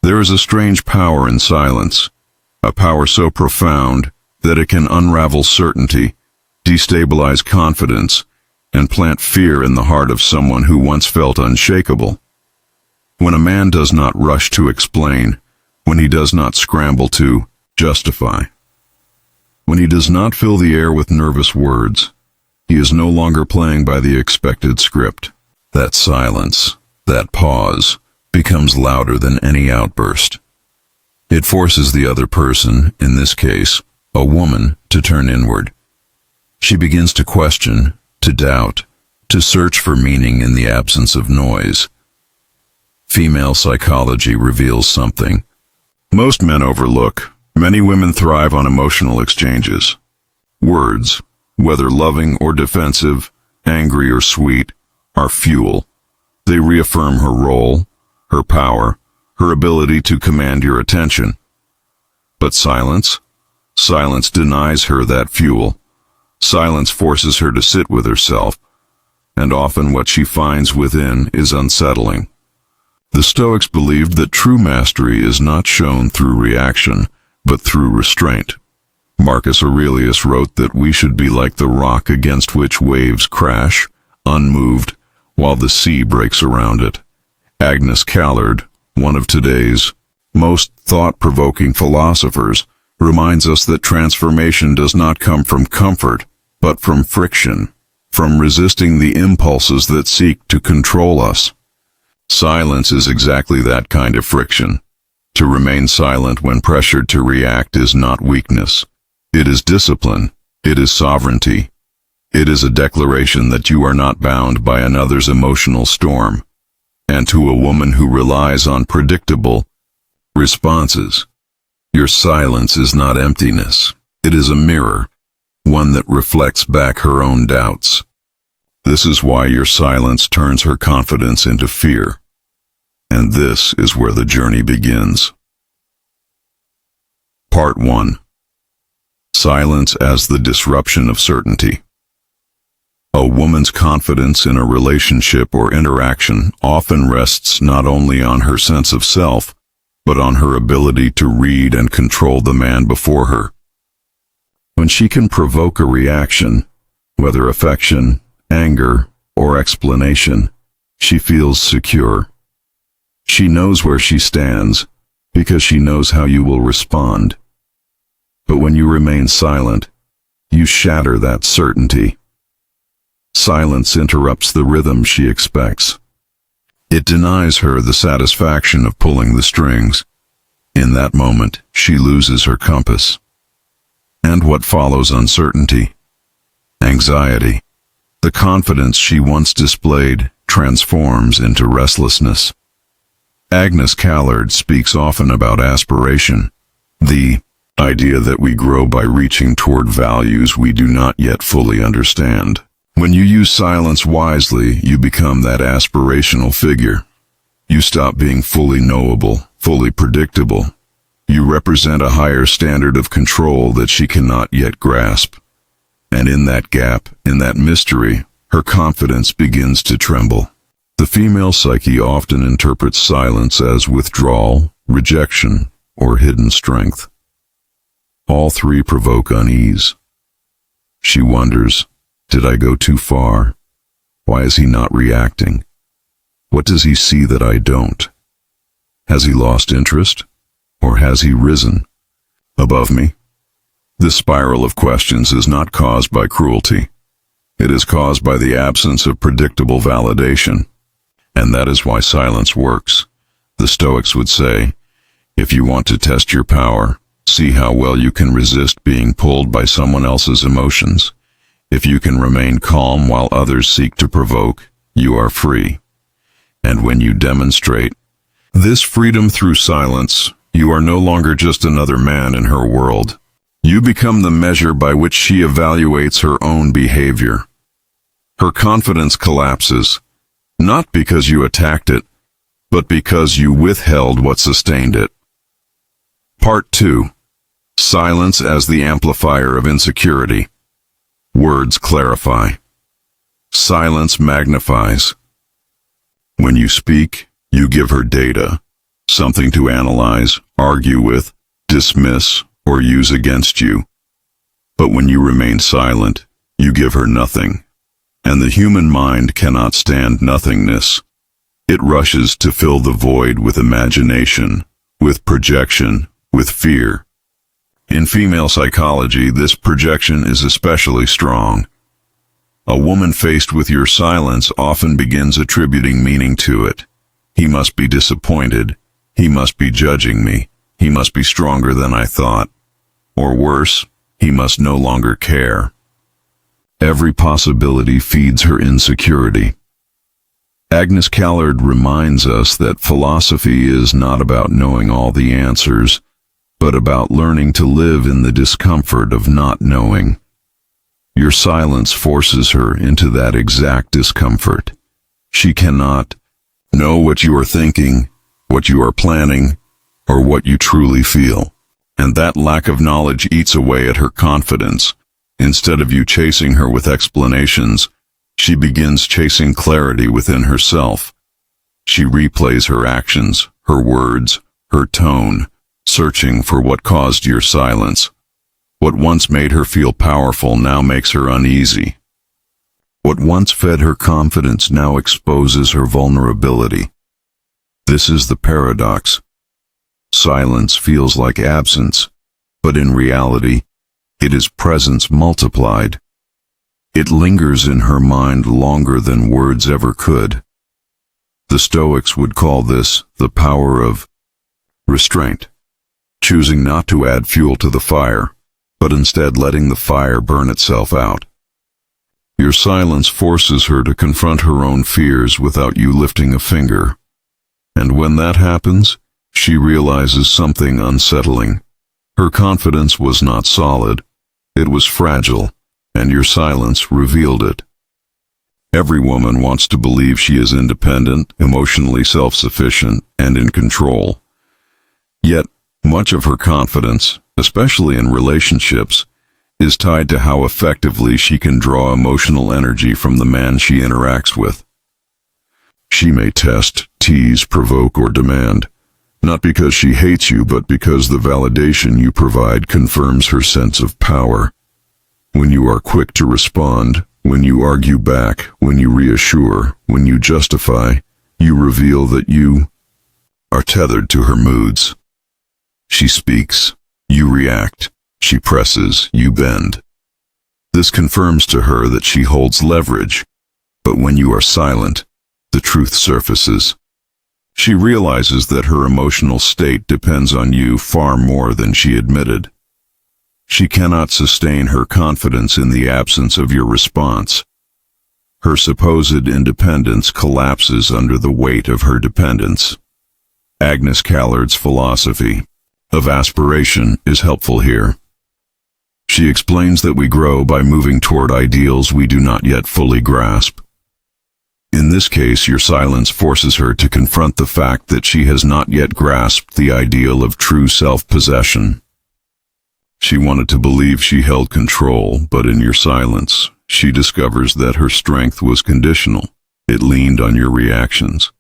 There is a strange power in silence, a power so profound that it can unravel certainty, destabilize confidence, and plant fear in the heart of someone who once felt unshakable. When a man does not rush to explain, when he does not scramble to justify, when he does not fill the air with nervous words, he is no longer playing by the expected script. That silence, that pause, becomes louder than any outburst. It forces the other person, in this case, a woman, to turn inward. She begins to question, to doubt, to search for meaning in the absence of noise. Female psychology reveals something most men overlook. Many women thrive on emotional exchanges. Words, whether loving or defensive, angry or sweet, are fuel. They reaffirm her role, her power, her ability to command your attention. But silence denies her that fuel. Silence forces her to sit with herself, and often what she finds within is unsettling. The Stoics believed that true mastery is not shown through reaction, but through restraint. Marcus Aurelius wrote that we should be like the rock against which waves crash, unmoved, while the sea breaks around it. Agnes Callard, one of today's most thought-provoking philosophers, reminds us that transformation does not come from comfort, but from friction, from resisting the impulses that seek to control us. Silence is exactly that kind of friction. To remain silent when pressured to react is not weakness. It is discipline. It is sovereignty. It is a declaration that you are not bound by another's emotional storm. And to a woman who relies on predictable responses, your silence is not emptiness. It is a mirror, one that reflects back her own doubts. This is why your silence turns her confidence into fear. And this is where the journey begins. Part 1. Silence as the disruption of certainty. A woman's confidence in a relationship or interaction often rests not only on her sense of self, but on her ability to read and control the man before her. When she can provoke a reaction, whether affection, anger, or explanation, she feels secure. She knows where she stands, because she knows how you will respond. But when you remain silent, you shatter that certainty. Silence interrupts the rhythm she expects. It denies her the satisfaction of pulling the strings. In that moment, she loses her compass. And what follows uncertainty? Anxiety. The confidence she once displayed transforms into restlessness. Agnes Callard speaks often about aspiration, the idea that we grow by reaching toward values we do not yet fully understand. When you use silence wisely, you become that aspirational figure. You stop being fully knowable, fully predictable. You represent a higher standard of control that she cannot yet grasp. And in that gap, in that mystery, her confidence begins to tremble. The female psyche often interprets silence as withdrawal, rejection, or hidden strength. All three provoke unease. She wonders, did I go too far? Why is he not reacting? What does he see that I don't? Has he lost interest? Or has he risen above me? This spiral of questions is not caused by cruelty. It is caused by the absence of predictable validation. And that is why silence works. The Stoics would say, if you want to test your power, see how well you can resist being pulled by someone else's emotions. If you can remain calm while others seek to provoke, you are free. And when you demonstrate this freedom through silence, you are no longer just another man in her world. You become the measure by which she evaluates her own behavior. Her confidence collapses, not because you attacked it, but because you withheld what sustained it. Part 2. Silence as the amplifier of insecurity. Words clarify. Silence magnifies. When you speak, you give her data, something to analyze, argue with, dismiss, or use against you. But when you remain silent, you give her nothing. And the human mind cannot stand nothingness. It rushes to fill the void with imagination, with projection, with fear. In female psychology, this projection is especially strong. A woman faced with your silence often begins attributing meaning to it. He must be disappointed. He must be judging me. He must be stronger than I thought. Or worse, he must no longer care. Every possibility feeds her insecurity. Agnes Callard reminds us that philosophy is not about knowing all the answers, but about learning to live in the discomfort of not knowing. Your silence forces her into that exact discomfort. She cannot know what you are thinking, what you are planning, or what you truly feel. And that lack of knowledge eats away at her confidence. Instead of you chasing her with explanations, she begins chasing clarity within herself. She replays her actions, her words, her tone, searching for what caused your silence. What once made her feel powerful now makes her uneasy. What once fed her confidence now exposes her vulnerability. This is the paradox. Silence feels like absence, but in reality, it is presence multiplied. It lingers in her mind longer than words ever could. The Stoics would call this the power of restraint, choosing not to add fuel to the fire, but instead letting the fire burn itself out. Your silence forces her to confront her own fears without you lifting a finger. And when that happens, she realizes something unsettling. Her confidence was not solid. It was fragile, and your silence revealed it. Every woman wants to believe she is independent, emotionally self-sufficient, and in control. Yet, much of her confidence, especially in relationships, is tied to how effectively she can draw emotional energy from the man she interacts with. She may test, tease, provoke, or demand, not because she hates you, but because the validation you provide confirms her sense of power. When you are quick to respond, when you argue back, when you reassure, when you justify, you reveal that you are tethered to her moods. She speaks, you react. She presses, you bend. This confirms to her that she holds leverage, but when you are silent, the truth surfaces. She realizes that her emotional state depends on you far more than she admitted. She cannot sustain her confidence in the absence of your response. Her supposed independence collapses under the weight of her dependence. Agnes Callard's philosophy of aspiration is helpful here. She explains that we grow by moving toward ideals we do not yet fully grasp. In this case, your silence forces her to confront the fact that she has not yet grasped the ideal of true self-possession. She wanted to believe she held control, but in your silence, she discovers that her strength was conditional. It leaned on your reactions.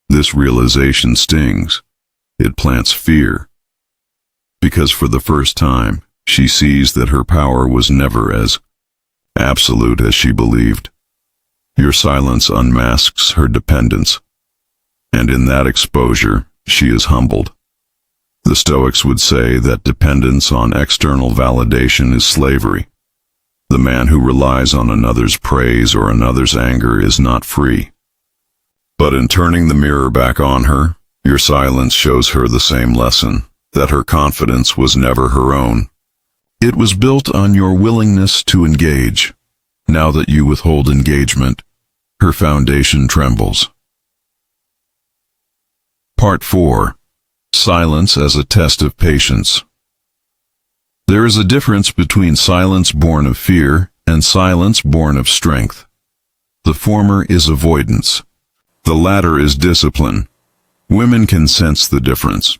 This realization stings. It plants fear. Because for the first time, she sees that her power was never as absolute as she believed. Your silence unmasks her dependence, and in that exposure, she is humbled. The Stoics would say that dependence on external validation is slavery. The man who relies on another's praise or another's anger is not free. But in turning the mirror back on her, your silence shows her the same lesson, that her confidence was never her own. It was built on your willingness to engage. Now that you withhold engagement, her foundation trembles. Part 4. Silence as a test of patience. There is a difference between silence born of fear and silence born of strength. The former is avoidance. The latter is discipline. Women can sense the difference.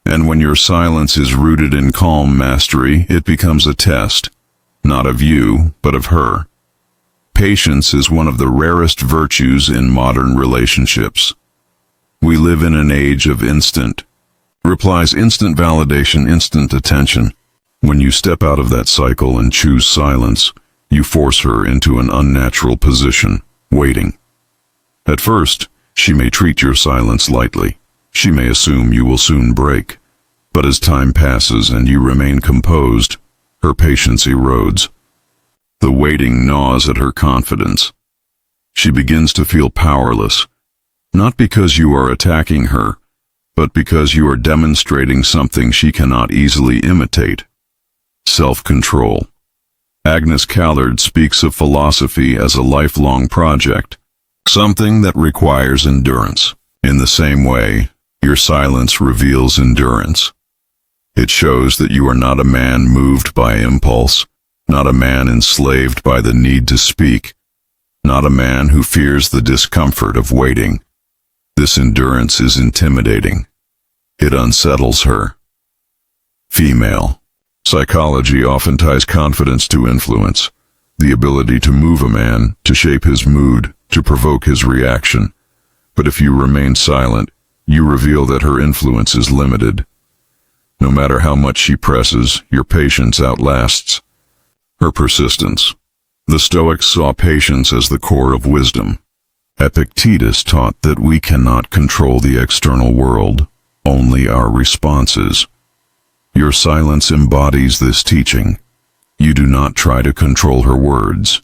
And when your silence is rooted in calm mastery, it becomes a test, not of you, but of her. Patience is one of the rarest virtues in modern relationships. We live in an age of instant replies, instant validation, instant attention. When you step out of that cycle and choose silence, you force her into an unnatural position, waiting. At first, she may treat your silence lightly. She may assume you will soon break. But as time passes and you remain composed, her patience erodes. The waiting gnaws at her confidence. She begins to feel powerless, not because you are attacking her, but because you are demonstrating something she cannot easily imitate: self-control. Agnes Callard speaks of philosophy as a lifelong project, something that requires endurance. In the same way, your silence reveals endurance. It shows that you are not a man moved by impulse, not a man enslaved by the need to speak, not a man who fears the discomfort of waiting. This endurance is intimidating. It unsettles her. Female. Psychology often ties confidence to influence, the ability to move a man, to shape his mood, to provoke his reaction. But if you remain silent, you reveal that her influence is limited. No matter how much she presses, your patience outlasts her persistence. The Stoics saw patience as the core of wisdom. Epictetus taught that we cannot control the external world, only our responses. Your silence embodies this teaching. You do not try to control her words.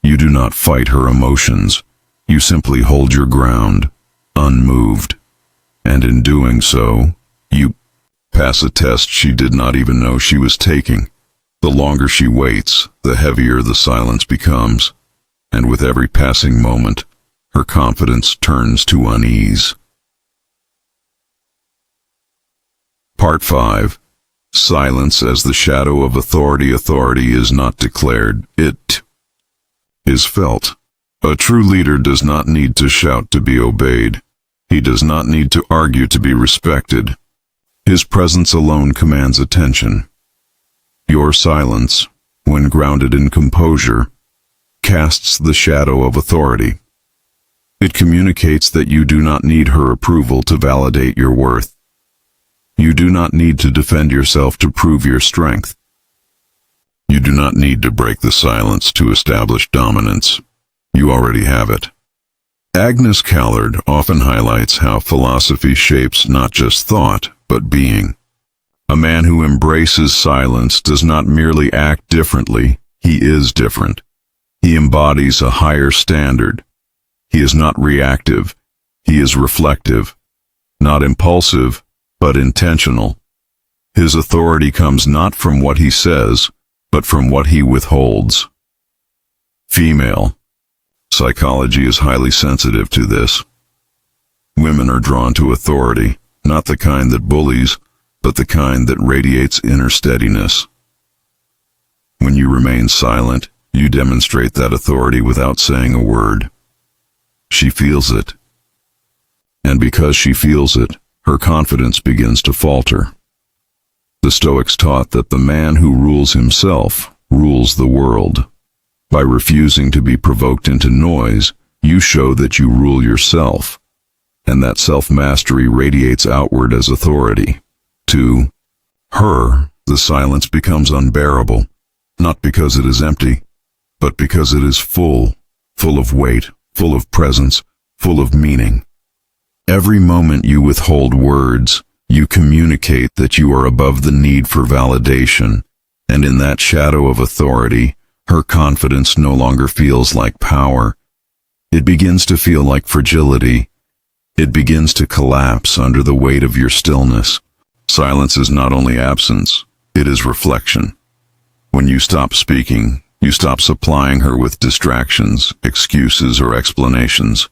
You do not fight her emotions. You simply hold your ground, unmoved. And in doing so, you pass a test she did not even know she was taking. The longer she waits, the heavier the silence becomes, and with every passing moment, her confidence turns to unease. Part 5. Silence as the shadow of authority. Authority is not declared, it is felt. A true leader does not need to shout to be obeyed. He does not need to argue to be respected. His presence alone commands attention. Your silence, when grounded in composure, casts the shadow of authority. It communicates that you do not need her approval to validate your worth. You do not need to defend yourself to prove your strength. You do not need to break the silence to establish dominance. You already have it. Agnes Callard often highlights how philosophy shapes not just thought, but being. A man who embraces silence does not merely act differently, he is different. He embodies a higher standard. He is not reactive, he is reflective, not impulsive, but intentional. His authority comes not from what he says, but from what he withholds. Female. Psychology is highly sensitive to this. Women are drawn to authority, not the kind that bullies, but the kind that radiates inner steadiness. When you remain silent, you demonstrate that authority without saying a word. She feels it. And because she feels it, her confidence begins to falter. The Stoics taught that the man who rules himself rules the world. By refusing to be provoked into noise, you show that you rule yourself, and that self-mastery radiates outward as authority. To her, the silence becomes unbearable, not because it is empty, but because it is full of weight, full of presence, full of meaning. Every moment you withhold words, you communicate that you are above the need for validation, and in that shadow of authority, her confidence no longer feels like power. It begins to feel like fragility. It begins to collapse under the weight of your stillness. Silence is not only absence, it is reflection. When you stop speaking, you stop supplying her with distractions, excuses, or explanations.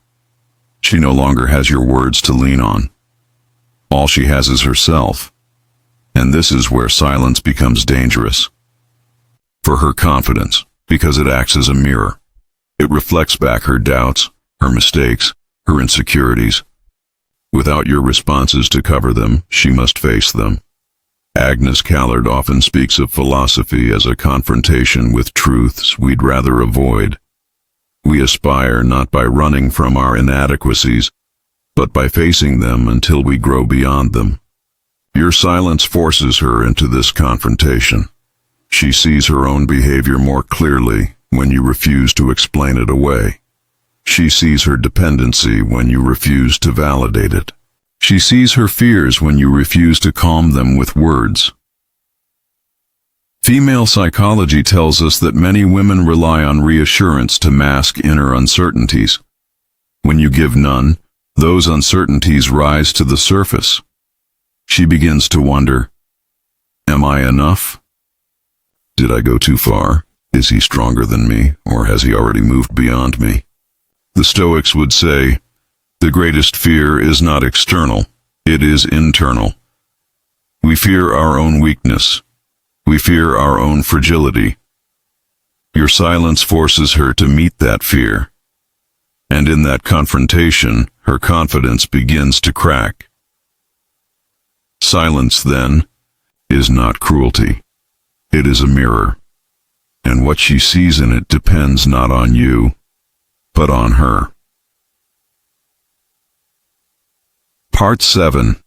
She no longer has your words to lean on. All she has is herself. And this is where silence becomes dangerous. For her confidence, because it acts as a mirror. It reflects back her doubts, her mistakes, her insecurities. Without your responses to cover them, she must face them. Agnes Callard often speaks of philosophy as a confrontation with truths we'd rather avoid. We aspire not by running from our inadequacies, but by facing them until we grow beyond them. Your silence forces her into this confrontation. She sees her own behavior more clearly when you refuse to explain it away. She sees her dependency when you refuse to validate it. She sees her fears when you refuse to calm them with words. Female psychology tells us that many women rely on reassurance to mask inner uncertainties. When you give none, those uncertainties rise to the surface. She begins to wonder, am I enough? Did I go too far? Is he stronger than me, or has he already moved beyond me? The Stoics would say, the greatest fear is not external, it is internal. We fear our own weakness. We fear our own fragility. Your silence forces her to meet that fear. And in that confrontation, her confidence begins to crack. Silence, then, is not cruelty. It is a mirror. And what she sees in it depends not on you, but on her. Part 7.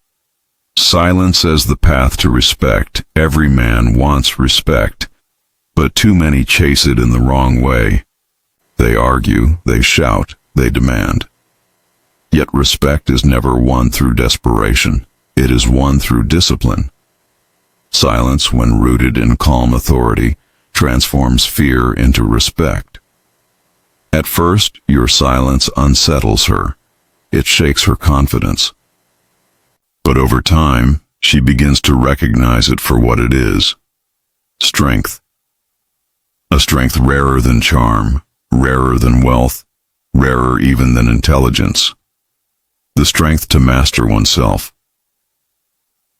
Silence as the path to respect. Every man wants respect, but too many chase it in the wrong way. They argue, they shout, they demand. Yet respect is never won through desperation. It is won through discipline. Silence, when rooted in calm authority, transforms fear into respect. At first, your silence unsettles her. It shakes her confidence. But over time, she begins to recognize it for what it is. Strength. A strength rarer than charm, rarer than wealth, rarer even than intelligence. The strength to master oneself.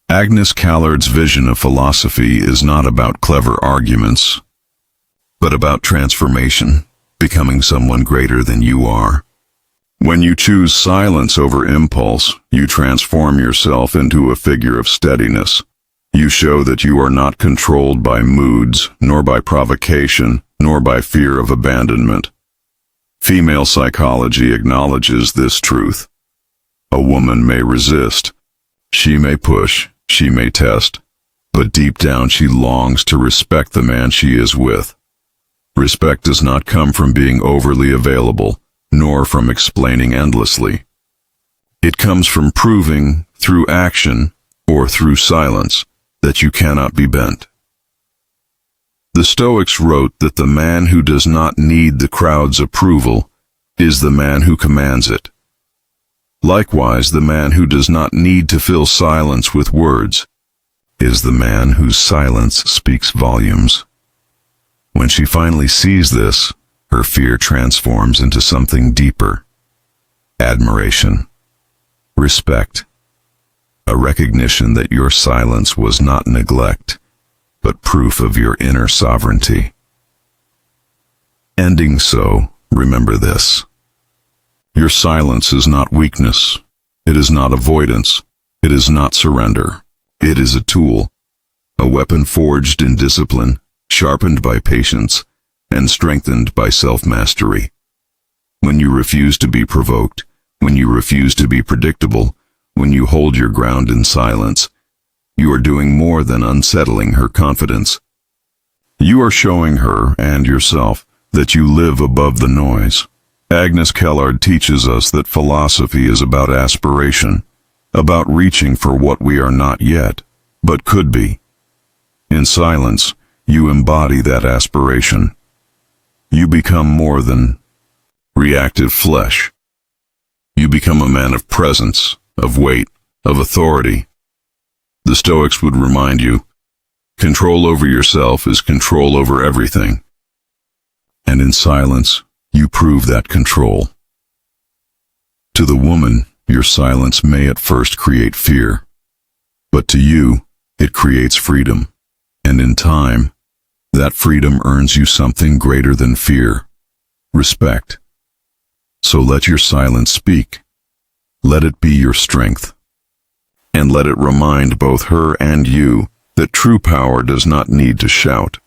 Agnes Callard's vision of philosophy is not about clever arguments, but about transformation, becoming someone greater than you are. When you choose silence over impulse, you transform yourself into a figure of steadiness. You show that you are not controlled by moods, nor by provocation, nor by fear of abandonment. Female psychology acknowledges this truth. A woman may resist. She may push. She may test. But deep down she longs to respect the man she is with. Respect does not come from being overly available, nor from explaining endlessly. It comes from proving, through action, or through silence, that you cannot be bent. The Stoics wrote that the man who does not need the crowd's approval is the man who commands it. Likewise, the man who does not need to fill silence with words is the man whose silence speaks volumes. When she finally sees this, her fear transforms into something deeper. Admiration. Respect. A recognition that your silence was not neglect, but proof of your inner sovereignty. Ending so, remember this. Your silence is not weakness. It is not avoidance. It is not surrender. It is a tool, a weapon forged in discipline, sharpened by patience, and strengthened by self-mastery. When you refuse to be provoked, when you refuse to be predictable, when you hold your ground in silence, you are doing more than unsettling her confidence. You are showing her and yourself that you live above the noise. Agnes Callard teaches us that philosophy is about aspiration, about reaching for what we are not yet, but could be. In silence, you embody that aspiration. You become more than reactive flesh. You become a man of presence, of weight, of authority. The Stoics would remind you, control over yourself is control over everything. And in silence, you prove that control. To the woman, your silence may at first create fear, but to you, it creates freedom. And in time, that freedom earns you something greater than fear, respect. So let your silence speak. Let it be your strength. And let it remind both her and you that true power does not need to shout.